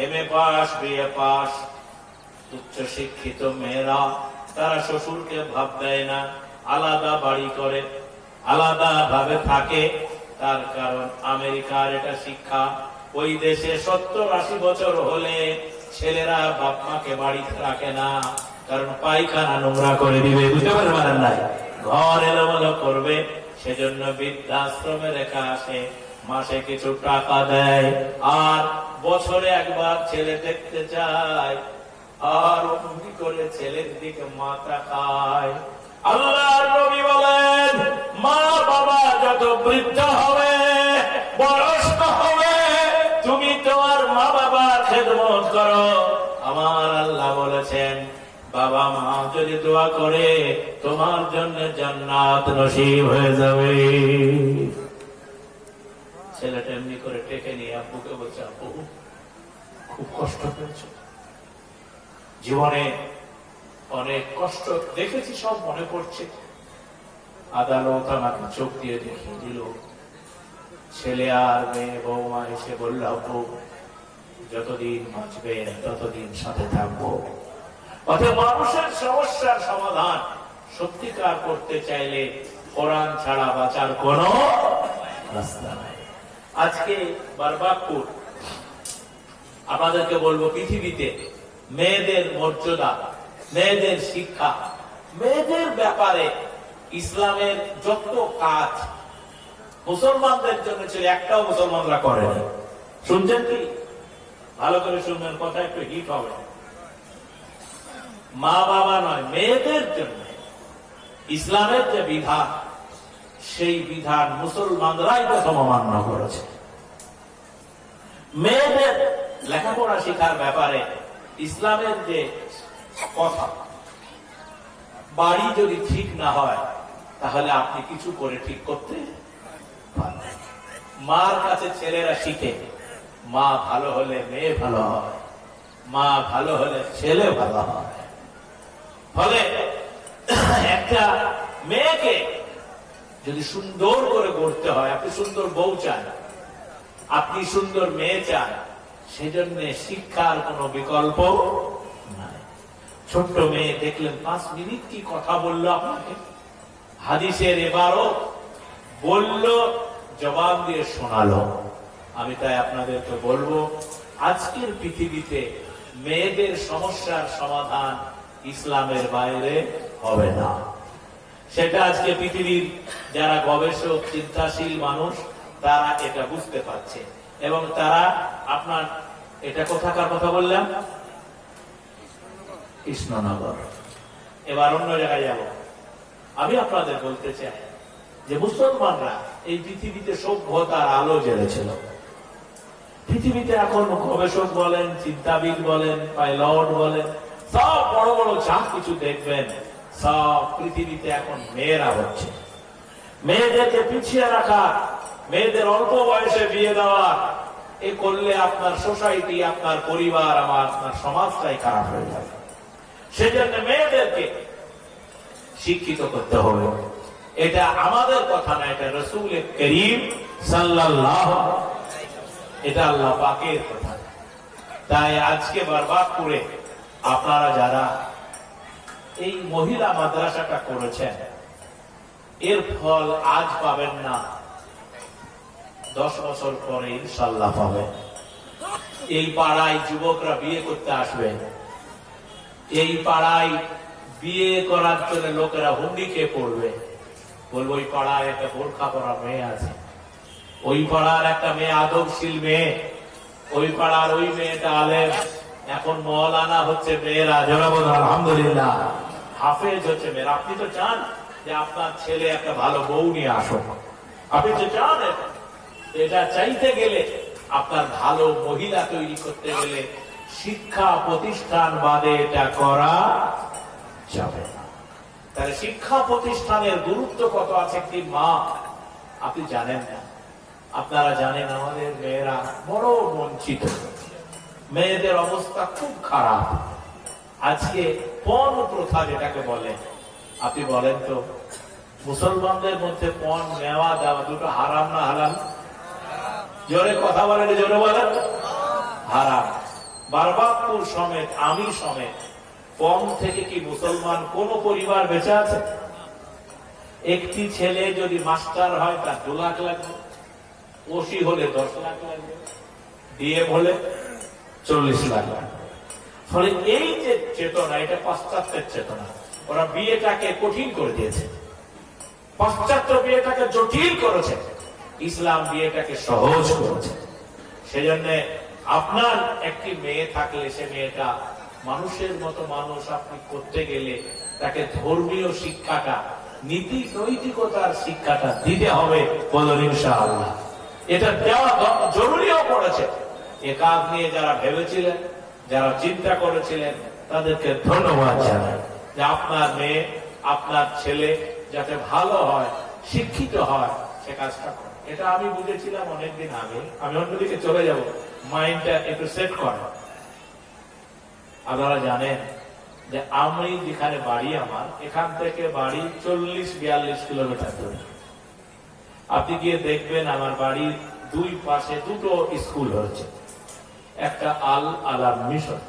MA pass, BA pass, উচ্চ শিক্ষিত মেয়েরা তারা শ্বশুরকে ভাব দেয় না, আলাদা বাড়ি করে, আলাদা ভাবে থাকে। তার কারণ আমেরিকার এটা শিক্ষা। ওই দেশে 70-80 বছর হলে ছেলেরা বাপ মাকে বাড়িতে রাখে না, কারণ পায়খানা নোংরা করে দিবে, বুঝতে পারেন নাই, ঘর এলোমেলো করবে। সেজন্য বৃদ্ধাশ্রমে রেখে আসে, মাসে কিছু টাকা দেয়, আর বছরে একবার ছেলে দেখতে যায়, আর অমনি করে ছেলের দিকে মাথা খায়। আল্লাহর নবী বলেন, মা বাবা যত বৃদ্ধ হবে, বয়স্ক হবে, তুমি তোমার মা বাবার খেদমত করো। আমার আল্লাহ বলেছেন, বাবা মা যদি দোয়া করে তোমার জন্য জান্নাত নসিব হয়ে যাবে। ছেলেটা এমনি করে টেকে নিয়ে আব্বুকে বলছে, আব্বু খুব কষ্ট পেয়েছো, জীবনে অনেক কষ্ট দেখেছি, সব মনে পড়ছে। আদালত আমাকে চোখ দিয়ে দেখিয়ে দিল। ছেলে আর মেয়ে বৌমা এসে বলল, আব্বু যতদিন বাঁচবেন ততদিন সাথে থাকবো। অথবা মানুষের সমস্যার সমাধান সত্যিকার করতে চাইলে কোরআন ছাড়া বাঁচার কোন রাস্তা নাই। আজকে বারবাকপুর আপনাদেরকে বলবো, পৃথিবীতে মেয়েদের মর্যাদা, মেয়েদের শিক্ষা, মেয়েদের ব্যাপারে ইসলামের যত কাজ মুসলমানদের জন্য ছিল, একটাও মুসলমানরা করেনি। শুনছেন কি? ভালো করে শুনবেন, কথা একটু হিট হবে। মা বাবা নয়, মেয়েদের জন্য ইসলামের যে বিধান, সেই বিধান মুসলমানরাই প্রথম অমান্য করেছে। মেয়েদের লেখাপড়া শিখার ব্যাপারে ইসলামের যে কথা, বাড়ি যদি ঠিক না হয় তাহলে আপনি কিছু করে ঠিক করতে পারবেন। মার কাছে ছেলেরা শিখে, মা ভালো হলে মেয়ে ভালো হয়, মা ভালো হলে ছেলে ভালো হয়। ফলে একটা মেয়েকে যদি সুন্দর করে গড়তে হয়, আপনি সুন্দর বউ চান, আপনি সুন্দর মেয়ে চান, সেজন্য শিক্ষার কোনো বিকল্প নাই। ছোট্ট মেয়ে দেখলেন 5 মিনিট কি কথা বললো আপনাকে, হাদিসের এবারও বললো, জবাব দিয়ে শোনালো। আমি তাই আপনাদেরকে বলবো, আজকের পৃথিবীতে মেয়েদের সমস্যার সমাধান ইসলামের বাইরে হবে না। সেটা আজকে পৃথিবীর যারা গবেষক, চিন্তাশীল মানুষ, তারা এটা বুঝতে পারছে, এবং তারা আপনার এটা কোথাকার কথা বললাম, কৃষ্ণনগর। এবার অন্য জায়গায় যাব। আমি আপনাদের বলতে চাই যে মুসলমানরা এই পৃথিবীতে সভ্যতার আলো জ্বেলেছিল। পৃথিবীতে এখন গবেষক বলেন, চিন্তাবিদ বলেন, পাইলট বলেন, সব বড় বড় যা কিছু দেখবেন, সব পৃথিবীতে এখন মেয়েরা হচ্ছে। মেয়েদেরকে পিছিয়ে রাখা, মেয়েদের অল্প বয়সে বিয়ে দেওয়া, এ করলে আপনার সোসাইটি, আপনার পরিবার, আপনার সমাজটাই খারাপ হয়ে যাবে। সেজন্য মেয়েদেরকে শিক্ষিত করতে হবে। এটা আমাদের কথা না, এটা রাসূল করিম সাল্লাল্লাহু, এটা আল্লাহ পাকের কথা। তাই আজকে বারবাকপুরে আপনারা যারা এই মহিলা মাদ্রাসাটা করেছেন, এর ফল আজ পাবেন না, 10 বছর পরে ইনশাআল্লাহ পাবেন। এই পাড়ায় যুবকরা বিয়ে করতে আসবে, এই পাড়ায় বিয়ে করার জন্য লোকেরা হুন্ডি খেয়ে পড়বে, বলবো ওই পাড়ায় একটা বোরখা পরা মেয়ে আছে, ওই পাড়ার একটা মেয়ে আদবশীল মেয়ে, ওই পাড়ার ওই মেয়েটা আলেম। এখন মওলানা হচ্ছে মেয়েরা, জনাবুল আলহামদুলিল্লাহ, হাফেজ হচ্ছে মেয়েরা। আপনি তো চান যে আপনার ছেলে একটা ভালো বউ নিয়ে আসুক, আপনি তো চান। এটা চাইতে গেলে, আপনার ভালো মহিলা তৈরি করতে গেলে শিক্ষা প্রতিষ্ঠান বাদে এটা করা যাবে না। তাহলে শিক্ষা প্রতিষ্ঠানের গুরুত্ব কত আছে একটি মা আপনি জানেন না। আপনারা জানেন আমাদের মেয়েরা বড় বঞ্চিত, মেয়েদের অবস্থা খুব খারাপ। আজকে পণ প্রথা যেটাকে বলে, আপনি বলেন তো মুসলমানদের মধ্যে পণ নেওয়া দেওয়া দুটো হারাম না হালাল? জোরে কথা বলেন, জোরে বলেন। হারাম। বারবাদপুর সমেত, আমি সমেত কম থেকে কি মুসলমান কোন পরিবার বেঁচে আছে? একটি ছেলে যদি মাস্টার হয় তার 2 লাখ লাগবে, ওসি হলে 10 লাখ লাগবে, ডিএম হলে 40 লাখ লাগবে। ফলে এই যে চেতনা, এটা পাশ্চাত্যের চেতনা। ওরা বিয়েটাকে কঠিন করে দিয়েছে, পাশ্চাত্য বিয়েটাকে জটিল করেছে, ইসলাম বিয়েটাকে সহজ করেছে। সেজন্য আপনার একটি মেয়ে থাকলে সে মেয়েটা মানুষের মতো মানুষ আপনি করতে গেলে তাকে ধর্মীয় শিক্ষাটা, নীতি নৈতিকতার শিক্ষাটা দিতে হবে, বলুন ইনশাআল্লাহ। এটা দেওয়া জরুরিও পড়েছে। এ কাজ নিয়ে যারা ভেবেছিলেন, যারা চিন্তা করেছিলেন, তাদেরকে ধন্যবাদ জানাই যে আপনার মেয়ে, আপনার ছেলে যাতে ভালো হয়, শিক্ষিত হয়, সে কাজটা করে। এটা আমি বুঝেছিলাম অনেকদিন আগে। আমি অন্যদিকে চলে যাব, মাইন্ডটা একটু সেট করা। আপনারা জানেন যে আমি যেখানে বাড়ি, আমার এখান থেকে বাড়ি 40-42 কিলোমিটার দূরে। আপনি গিয়ে দেখবেন আমার বাড়ির 2 পাশে 2টো স্কুল হয়েছে, একটা আল আলাম মিশন,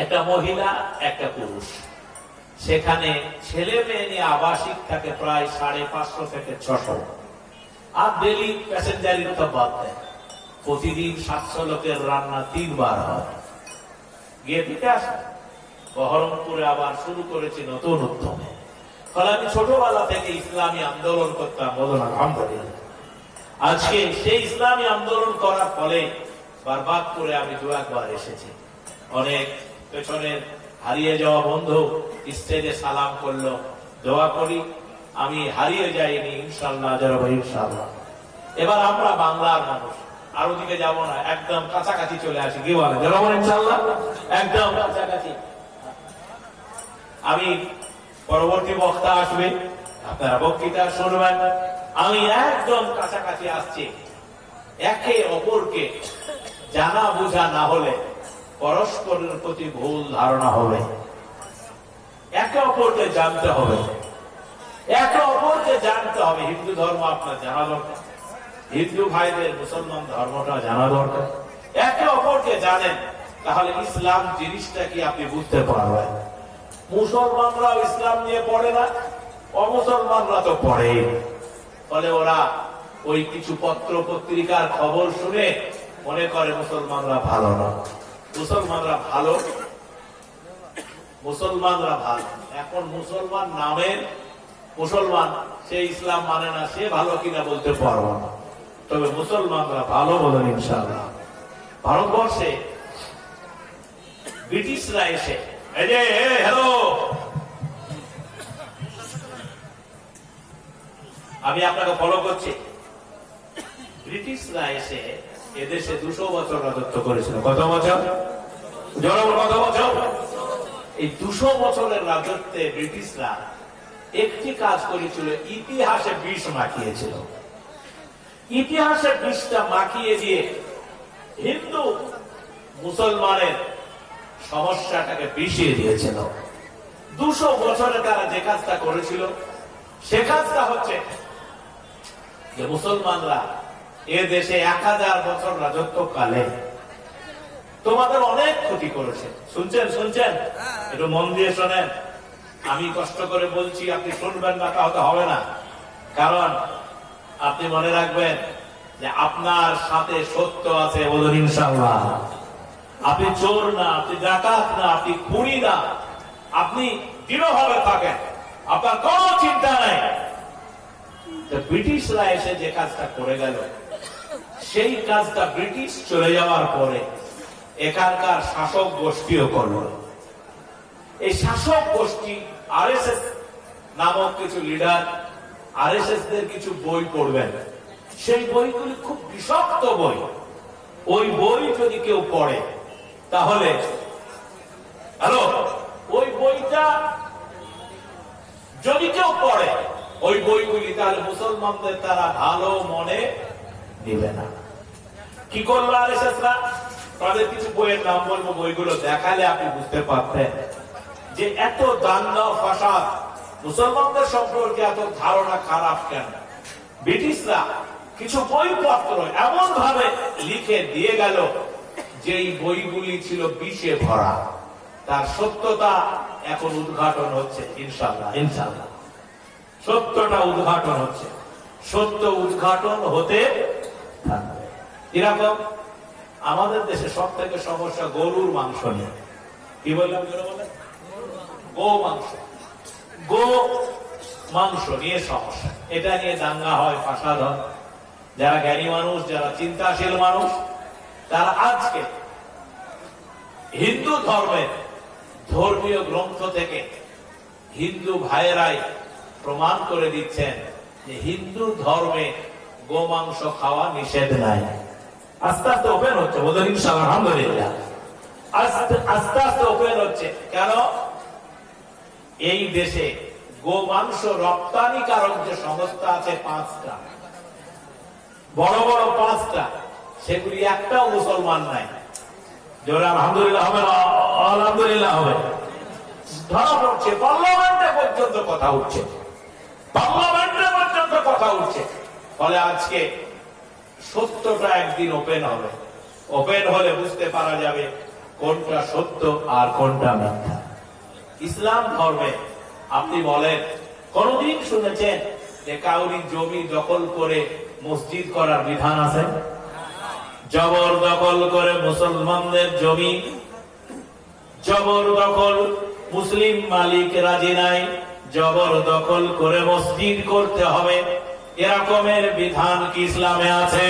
একটা মহিলা, একটা পুরুষ। সেখানে ছেলে মেয়ে নিয়ে আবাসিক থাকে প্রায় 550 থেকে 600, আর ডেলি প্যাসেঞ্জারের তো বাদ দেয়। প্রতিদিন 700 লোকের রান্না 3 বার হয়। গিয়ে দিতে আসে। বহরমপুরে আবার শুরু করেছি নতুন উদ্যমে। ফলে আমি ছোটবেলা থেকে ইসলামী আন্দোলন করতাম, বলুন আলহামদুলিল্লাহ। আজকে সেই ইসলামী আন্দোলন করার ফলে বারবাদপুরে আমি 2 বার এসেছি। অনেক পেছনের হারিয়ে যাওয়া বন্ধু স্টেজে সালাম করলো, দোয়া করি আমি হারিয়ে যাইনি ইনশাআল্লাহ, ইনশাআল্লাহ। এবার আমরা বাংলার মানুষ, আর ওদিকে যাবো না, একদম কাছাকাছি চলে আসি। কি বলে ইনশাআল্লাহ? একদম কাছাকাছি। আমি পরবর্তী বক্তা আসবে, আপনারা বক্তৃতা শুনবেন। আমি একদম কাছাকাছি আসছি। একে অপরকে জানা বোঝা না হলে পরস্পরের প্রতি ভুল ধারণা হবে। একে অপরকে জানতে হবে, একে অপরকে জানতে হবে। হিন্দু ধর্ম আপনার জানা দরকার, হিন্দু ভাইদের মুসলমান ধর্মটা জানা দরকার। একে অপরকে জানেন, তাহলে ইসলাম জিনিসটা কি আপনি বুঝতে পারবেন। মুসলমানরাও ইসলাম নিয়ে পড়ে না, অমুসলমানরা তো পড়েই। ফলে ওরা ওই কিছু পত্র পত্রিকার খবর শুনে মনে করে মুসলমানরা ভালো না, মুসলমানরা ভালো, মুসলমানরা ভালো। এখন মুসলমান নামের মুসলমান, সে ইসলাম মানে না, সে ভালো কিনা বলতে পারবো না, তবে মুসলমানরা ভালো, বলেন ইনশাআল্লাহ। ভারতবর্ষে ব্রিটিশরা এসে, এই যে হ্যালো, আমি আপনাকে ফলো করছি। ব্রিটিশরা এসে এদেশে 200 বছর রাজত্ব করেছিল। কত বছর? কত বছর? এই 200 বছরের রাজত্বে ব্রিটিশরা একটি কাজ করেছিল, ইতিহাসে বিষ মাখিয়েছিল। ইতিহাসে বিষটা মাখিয়ে দিয়ে হিন্দু মুসলমানের সমস্যাটাকে বিষিয়ে দিয়েছিল। 200 বছরে তারা যে কাজটা করেছিল, সে কাজটা হচ্ছে যে মুসলমানরা এ দেশে 1000 বছর রাজত্বকালে তোমাদের অনেক ক্ষতি করেছে। শুনছেন? একটু মন দিয়ে শোনেন। আমি কষ্ট করে বলছি, আপনি শুনবেন না তাহলে হবে না। কারণ আপনি মনে রাখবেন যে আপনার সাথে সত্য আছে, বলুন ইনশাআল্লাহ। আপনি চোর না, আপনি ডাকাত না, আপনি খুনি না, আপনি দৃঢ়ভাবে থাকেন, আপনার কোনো চিন্তা নাই। ব্রিটিশরা এসে যে কাজটা করে গেল, সেই কাজটা ব্রিটিশ চলে যাওয়ার পরে এখানকার শাসক গোষ্ঠীও করল। এই শাসক গোষ্ঠী আরএসএস নামক কিছু লিডার, আরএসএস দের কিছু বই পড়বেন। সেই বইগুলি খুব বিষাক্ত বই। ওই বই যদি কেউ পড়ে, তাহলে ওই বইটা যদি কেউ পড়ে, ওই বইগুলি, তাহলে মুসলমানদের তারা ভালো মনে নিবে না। কি করলো আরএসএসরা? তাদের কিছু বইয়ের নাম বলবো, বইগুলো দেখালে আপনি বুঝতে পারতেন যে এত দাঙ্গা ফাসাদ, মুসলমানদের সম্পর্কে এত ধারণা খারাপ কেন। ব্রিটিশরা কিছু বইপত্র এমন ভাবে লিখে দিয়ে গেল যেই বইগুলি ছিল বিষে ভরা, তার সত্যতা এখন উদ্ঘাটন হচ্ছে। ইনশাআল্লাহ ইনশাআল্লাহ সত্যটা উদ্ঘাটন হচ্ছে, সত্য উদ্ঘাটন হতে থাকবে। এরকম আমাদের দেশে সব থেকে সমস্যা গরুর মাংস নিয়ে। কি বললাম? গো মাংস, গো মাংস নিয়ে সমস্যা। এটা নিয়ে দাঙ্গা হয়, ফাসাদ হয়। যারা জ্ঞানী মানুষ, যারা চিন্তাশীল মানুষ, তারা আজকে হিন্দু ধর্মের ধর্মীয় গ্রন্থ থেকে হিন্দু ভাইয়েরাই প্রমাণ করে দিচ্ছেন যে হিন্দু ধর্মে গোমাংস খাওয়া নিষেধ নাই। আস্তে আস্তে ওপেন হচ্ছে, বলুন ইনশাআল্লাহ আলহামদুলিল্লাহ। আস্তে আস্তে ওপেন হচ্ছে। কেন? এই দেশে গোমাংস রপ্তানিকারক যে সংস্থা আছে 5টা, বড় বড় 5টা, সেগুলি একটাও মুসলমান নাই। জোরে আলহামদুলিল্লাহ হবে না? আলহামদুলিল্লাহ হবে। ধরা পড়ছে, পার্লামেন্টে পর্যন্ত কথা উঠছে, পার্লামেন্টে পর্যন্ত কথা উঠছে। ফলে আজকে সত্যটা একদিন ওপেন হবে। ওপেন হলে বুঝতে পারা যাবে কোনটা সত্য আর কোনটা মিথ্যা। ইসলাম ধর্মে আপনি বলেন, কোনদিন শুনেছেন যে কাউরি জমি দখল করে মসজিদ করার বিধান আছে? জবরদখল করে মুসলমানদের জমি জবরদখল, মুসলিম মালিক রাজি নাই, জবরদখল করে মসজিদ করতে হবে, এরকমের বিধান কি ইসলামে আছে?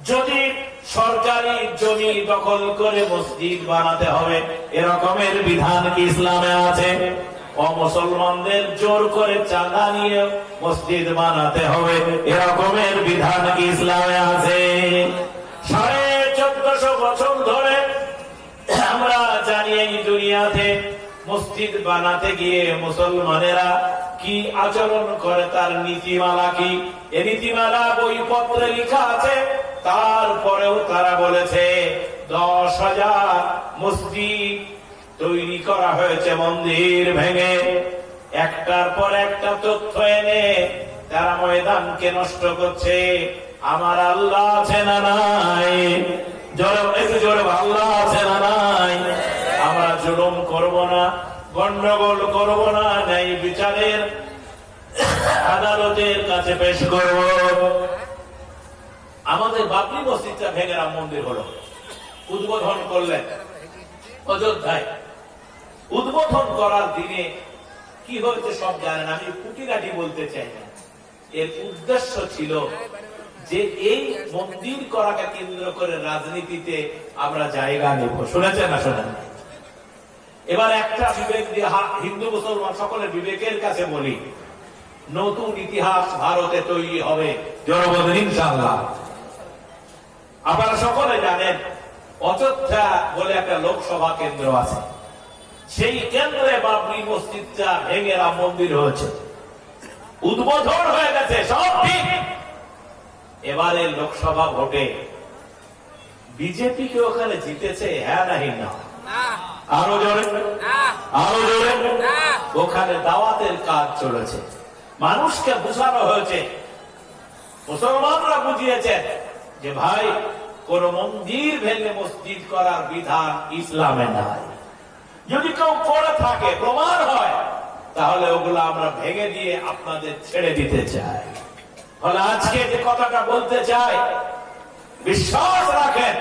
যদি সরকারি জমি দখল করে মসজিদ বানাতে হবে, এরকমের বিধান কি ইসলামে আছে? অমুসলমানদের জোর করে চাঁদা নিয়ে মসজিদ বানাতে হবে, এরকমের বিধান কি ইসলামে আছে? 1450 বছর ধরে আমরা জানি এই দুনিয়াতে মসজিদ বানাতে গিয়ে মুসলমানেরা কি আচরণ করে, তার নীতিমালা কি। এই নীতিমালা বইপত্রে লেখা আছে। তারপরেও তারা বলেছে 10,000 মসজিদ তৈরি করা হয়েছে মন্দির ভেঙে। একটার পর একটা তথ্য এনে তারা ময়দানকে নষ্ট করছে। আমার আল্লাহ আছে না নাই? জোরে একটু জোরে, আল্লাহ আছে না নাই? আমরা জুলুম করব না, গন্ডগোল করব না, ন্যায় বিচারের আদালতের কাছে পেশ করব। আমাদের বাবরি মসজিদটা ভেঙে রাম মন্দির হলো, উদ্বোধন করলেন অযোধ্যায়। উদ্বোধন করার দিনে কি হয়েছে সব জানেন, আমি খুঁটিনাটি বলতে চাই না। এর উদ্দেশ্য ছিল যে এই মন্দির করাকে কেন্দ্র করে রাজনীতিতে আমরা জায়গা নেব। শুনেছেন না শোনেন? এবার একটা বিবেক দিয়ে হিন্দু মুসলমান সকলের বিবেকের কাছে বলি, নতুন ইতিহাস ভারতে তৈরি হবে, জনবদিন ইনশাআল্লাহ। আপনারা সকলে জানেন অযোধ্যা বলে একটা লোকসভা কেন্দ্র আছে, সেই কেন্দ্রে বাবরি মসজিদটা ভেঙে রাম মন্দির হয়েছে, উদ্বোধন হয়ে গেছে, সব ঠিক। এবারে লোকসভা ভোটে বিজেপি কে ওখানে জিতেছে, হ্যাঁ নাহি না? আরো জোরে, আরো জোরে। ওখানে দাওয়াতের কাজ চলেছে, মানুষকে বোঝানো হয়েছে, মুসলমানরা বুঝিয়েছেন যে ভাই কোন মন্দির ভেঙে মসজিদ করার বিধান ইসলামে নাই। যদি কেউ করে থাকে, প্রমাণ হয়, তাহলে ওগুলো আমরা ভেঙে দিয়ে আপনাদের ছেড়ে দিতে চাই। ফলে আজকে যে কথাটা বলতে চাই, বিশ্বাস রাখেন,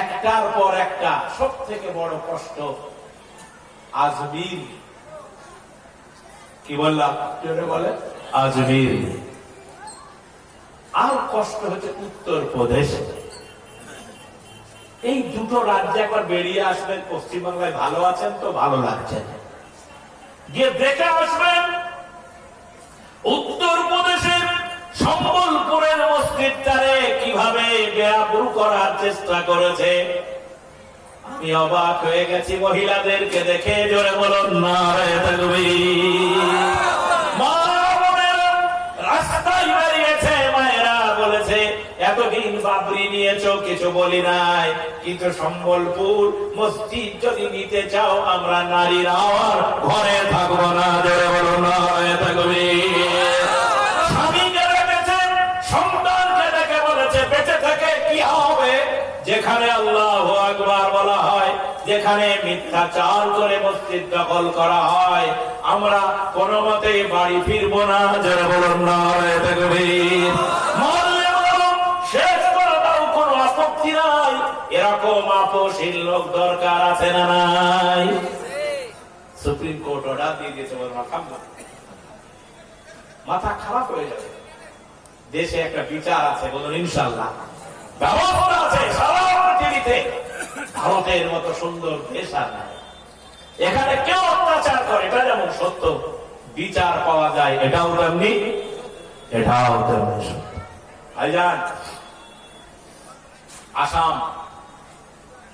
একটার পর একটা সব থেকে বড় কষ্ট আজমির। কি বললাম? বলে আজমির। আর কষ্ট হচ্ছে উত্তরপ্রদেশ। এই দুটো রাজ্যে একবার বেরিয়ে আসবেন, পশ্চিমবাংলায় ভালো আছেন তো ভালো লাগছে, গিয়ে দেখে আসবেন উত্তরপ্রদেশের সম্বলপুরের মসজিদটারে কিভাবে বেআবরু করার চেষ্টা করেছে। আমি অবাক হয়ে গেছি মহিলাদেরকে দেখে। জোরে বলুন নারে তাকবীর। মা বোনেরা রাস্তায় বেরিয়েছে, মায়েরা বলেছে এতদিন বাবরি নিয়েছো, কিছু বলি নাই, কিন্তু সম্বলপুর মসজিদ যদি নিতে চাও, আমরা নারীরা আর ঘরে থাকবো না। জোরে বলুন নারে তাকবীর। স্বামীকে রেখেছে, সন্তানকে দেখে বলেছে বেঁচে থেকে যেখানে আল্লাহু আকবার বলা হয়, যেখানে মিথ্যাচার করে মসজিদ দখল করা হয়, আমরা কোনো মতেই বাড়ি ফিরবো না। যারা বলুন নারে তাকবীর। মরলে মরুন, শেষ করে দাও, কোনো আপত্তি নাই। এরকম আপোষহীন লোক দরকার আছে না নাই? সুপ্রিম কোর্ট অর্ডার দিয়ে দিয়েছে, মাথা খারাপ হয়ে যাবে। দেশে একটা বিচার আছে, বলুন ইনশাআল্লাহ। ব্যবস্থা আছে সারা পৃথিবীতে। ভারতের মতো সুন্দর দেশ আর নাই। এখানে কেউ অত্যাচার করে, এটা যেমন সত্য, বিচার পাওয়া যায় এটাও তেমনি, এটাও তেমনি সত্য। ভাইজান, আসাম,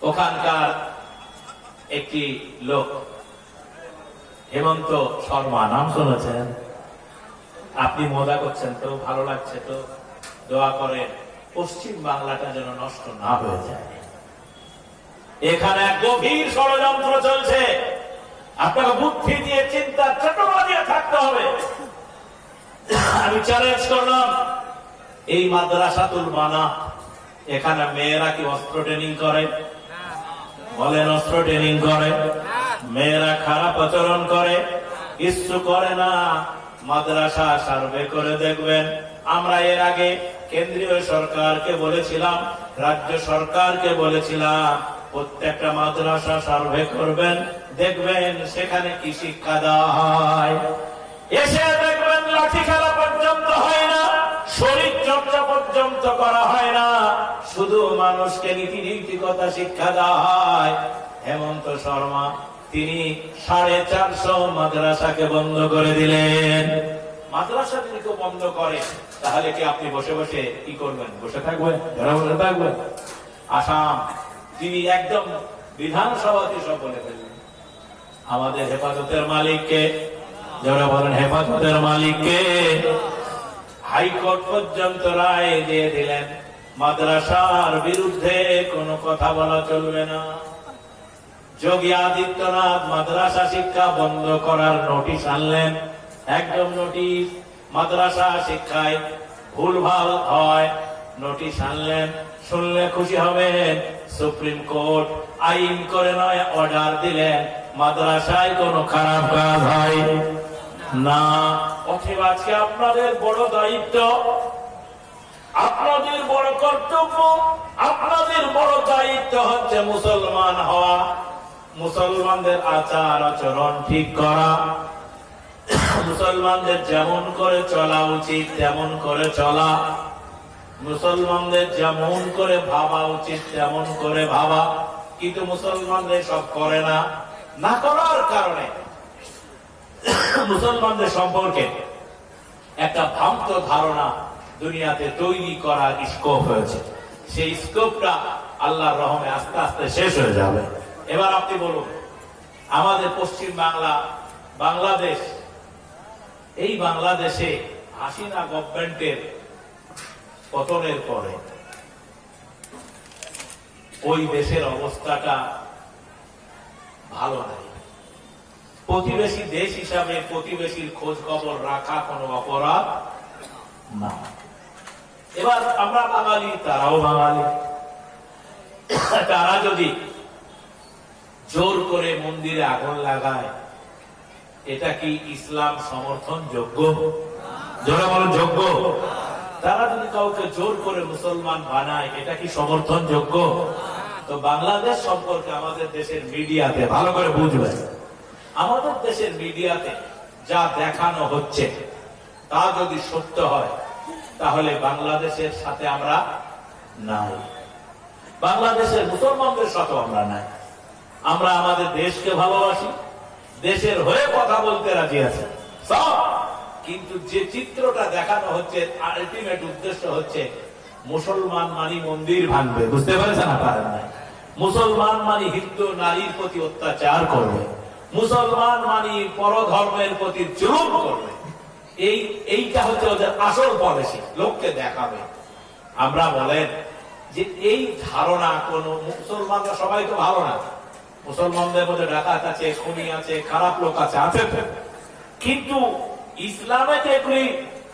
ওখানকার একটি লোক হেমন্ত শর্মা, নাম শুনেছেন? আপনি মজা করছেন তো, ভালো লাগছে তো, দোয়া করেন পশ্চিম বাংলাটা যেন নষ্ট না হয়ে যায়। এখানে এক গভীর ষড়যন্ত্র চলছে। আপনাকে বুদ্ধি দিয়ে, চিন্তা চেতনা দিয়ে থাকতে হবে। আমি চ্যালেঞ্জ করলাম, এই মাদ্রাসাতুল মানা, এখানে মেয়েরা কি অস্ত্র ট্রেনিং করে? বলেন, অস্ত্র ট্রেনিং করে? মেয়েরা খারাপ আচরণ করে? কিছু করে না। মাদ্রাসা সার্ভে করে দেখবেন। আমরা এর আগে কেন্দ্রীয় সরকারকে বলেছিলাম, রাজ্য সরকারকে বলেছিলাম, প্রত্যেকটা মাদ্রাসা সার্ভে করবেন, দেখবেন সেখানে কি শিক্ষা দেওয়া হয়। এসে দেখবেন লাঠি খেলা পর্যন্ত হয় না, শরীর চর্চা পর্যন্ত করা হয় না, শুধু মানুষকে নীতি নৈতিকতা শিক্ষা দেওয়া হয়। হেমন্ত শর্মা তিনি 450 মাদ্রাসাকে বন্ধ করে দিলেন। মাদ্রাসা যদি কেউ বন্ধ করে, তাহলে কি আপনি বসে বসে কি করবেন? বসে থাকবেন? বসে থাকবেন? আসাম, তিনি একদম বিধানসভাতে সব বলে ফেললেন। আমাদের হেফাজতের মালিককে, যারা বলেন হেফাজতের মালিককে, হাইকোর্ট পর্যন্ত রায় দিয়ে দিলেন, মাদ্রাসার বিরুদ্ধে কোনো কথা বলা চলবে না। যোগী আদিত্যনাথ মাদ্রাসা শিক্ষা বন্ধ করার নোটিশ আনলেন, একদম নোটিশ। মাদ্রাসা শিক্ষায় ভুলভাল হয়, নোটিশ আনলেন। শুনলে খুশি হবেন, সুপ্রিম কোর্ট আইন করে নয়, অর্ডার দিলেন, মাদ্রাসায় কোনো খারাপ কাজ হয় না। অথবা আজকে আপনাদের বড় দায়িত্ব, আপনাদের বড় কর্তব্য, আপনাদের বড় দায়িত্ব হচ্ছে মুসলমান হওয়া, মুসলমানদের আচার আচরণ ঠিক করা, মুসলমানদের যেমন করে চলা উচিত তেমন করে চলা, মুসলমানদের যেমন করে ভাবা উচিত তেমন করে ভাবা। কিন্তু মুসলমানদের সব করে না। না করার কারণে মুসলমানদের সম্পর্কে একটা ভ্রান্ত ধারণা দুনিয়াতে তৈরি করার স্কোপ হয়েছে। সেই স্কোপটা আল্লাহর রহমে আস্তে আস্তে শেষ হয়ে যাবে। এবার আপনি বলুন, আমাদের পশ্চিম বাংলা, বাংলাদেশ, এই বাংলাদেশে হাসিনা গভর্নমেন্টের পতনের পরে ওই দেশের অবস্থাটা ভালো নাই। প্রতিবেশী দেশ হিসাবে প্রতিবেশীর খোঁজ খবর রাখা কোনো অপরাধ না। এবার আমরা বাঙালি, তারাও বাঙালি, তারা যদি জোর করে মন্দিরে আগুন লাগায়, এটা কি ইসলাম সমর্থন যোগ্য? যারা বলো যোগ্য। তারা যদি কাউকে জোর করে মুসলমান বানায়, এটা কি সমর্থন যোগ্য? তো বাংলাদেশ সম্পর্কে আমাদের দেশের মিডিয়াতে ভালো করে বুঝবেন, আমাদের দেশের মিডিয়াতে যা দেখানো হচ্ছে তা যদি সত্য হয়, তাহলে বাংলাদেশের সাথে আমরা নাই, বাংলাদেশের মুসলমানদের সাথে আমরা নাই। আমরা আমাদের দেশকে ভালোবাসি, দেশের হয়ে কথা বলতে রাজি আছি সব, কিন্তু যে চিত্রটা দেখানো হচ্ছে, আলটিমেট উদ্দেশ্য হচ্ছে মুসলমান মানি মন্দির ভাঙবে। বুঝতে পারছেন না? পারেন নাই। মুসলমান মানি হিন্দু নারীর প্রতি অত্যাচার করবে, মুসলমান মানি পরধর্মের প্রতি জুলুম করবে। এইটা হচ্ছে ওদের আসল পলিসি, লোককে দেখাবে। আমরা বলেন যে এই ধারণা, কোন মুসলমানরা সবাই তো ভালো না, মুসলমানদের মধ্যে ডাকাত আছে, খুনি আছে, খারাপ লোক আছে, আছে, কিন্তু ইসলামে কি এগুলি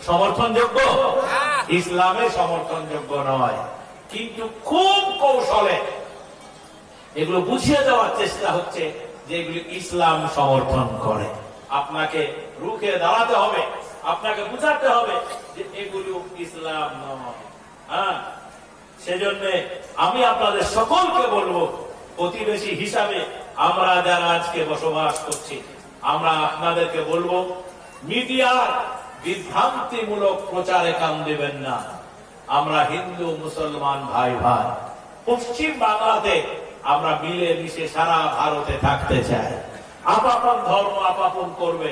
সমর্থনযোগ্য? ইসলামে সমর্থনযোগ্য নয়। কিন্তু খুব কৌশলে এগুলো বুঝিয়ে দেওয়ার চেষ্টা হচ্ছে যে এগুলি ইসলাম সমর্থন করে। আপনাকে রুখে দাঁড়াতে হবে, আপনাকে বুঝাতে হবে যে এগুলো ইসলাম নয়। হ্যাঁ, সেজন্য আমি আপনাদের সকলকে বলবো, প্রতিবেশী হিসাবে আমরা যারা আজকে বসবাস করছি, আমরা আপনাদেরকে বলবো মিডিয়ার বিভ্রান্তিমূলক প্রচারে কান দেবেন না। আমরা হিন্দু মুসলমান ভাই ভাই, পশ্চিম বাংলাতে আমরা মিলে মিশে সারা ভারতে থাকতে চাই। আপাপন ধর্ম আপাপন করবে।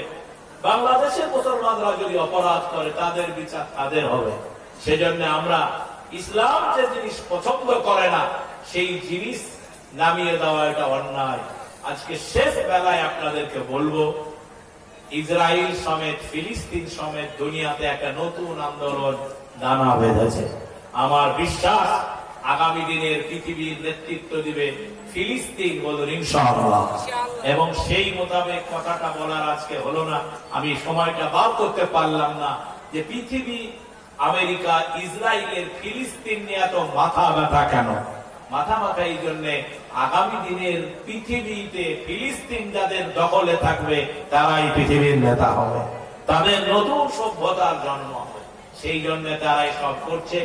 বাংলাদেশের মুসলমানরা যদি অপরাধ করে তাদের বিচার তাদের হবে। সেজন্য আমরা ইসলাম যে জিনিস পছন্দ করে না সেই জিনিস নামিয়ে দেওয়া এটা অন্যায়। আজকে শেষ বেলায় আপনাদেরকে বলবো, ইসরায়েল সমেত ফিলিস্তিন সমেত দুনিয়াতে একটা নতুন আন্দোলন দানা বেঁধেছে। আমার বিশ্বাস আগামী দিনের পৃথিবীর নেতৃত্ব দিবে ফিলিস্তিন, বলুন ইনশাআল্লাহ। এবং সেই মোতাবেক কথাটা বলার আজকে হলো না, আমি সময়টা বার করতে পারলাম না যে পৃথিবী, আমেরিকা, ইসরায়েলের ফিলিস্তিন নিয়ে এত মাথা ব্যথা কেন। মাথা ব্যথা এই জন্য, আগামী দিনের পৃথিবীতে ফিলিস্তিন যাদের দখলে থাকবে তারাই পৃথিবীর নেতা হবে, তাদের নতুন সভ্যতার জন্ম হবে। সেই জন্য তারাই সব করছে।